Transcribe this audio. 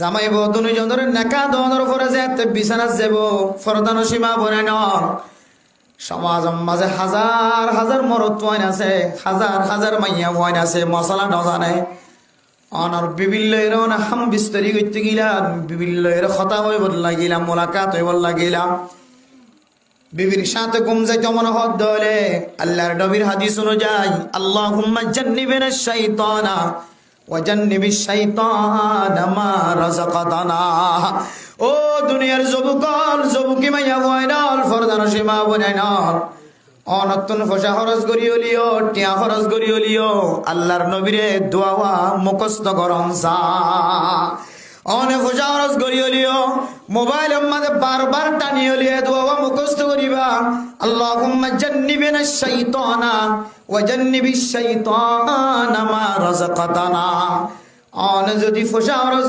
জামাই বউ দুজনের নেকা দনের উপরে যে বিছানা যাব ফরদানো সীমা বনে ন সমাজ মাঝে হাজার হাজার মরত ওয়াইন আছে, হাজার হাজার মাইয়া ওয়াইন আছে, মশলা নজানে অনর বিভিন্ন হাম বিস্তরি করতে গিলাম, বিভিন্ন কথা হয়ে বদলা গিলাম, মোলাকাত হয়ে বদলা গিলাম, বিবির সাথে ঘুম যাইতে মনে হদ দলে আল্লাহর নবীর হাদিস অনুযায়ী আল্লাহুম্মা জান্নিবিনা শাইতানা ওয়া জান্নিবিশ শাইতানা মা রাযাকাতানা। ও দুনিয়ার যুবকল যুবকি মাইয়া বয়নাল ফরদানো সীমা বনাইনাল অনতুন ফসা খরচ করি হলিও টিয়া খরচ করি হলিও আল্লাহর নবীরে দোয়া মুখস্থ করন সা অনে ফসা খরচ করি হলিও মোবাইল মাঝে বারবার টানি হলিয়ে দোয়া মুখস্থ করিবা আল্লাহুম্মা জান্নিবিনা শাইতানা ওয়া জান্নিবিশ শাইতানা মা রাযাকাতানা। অনে যদি ফসা খরচ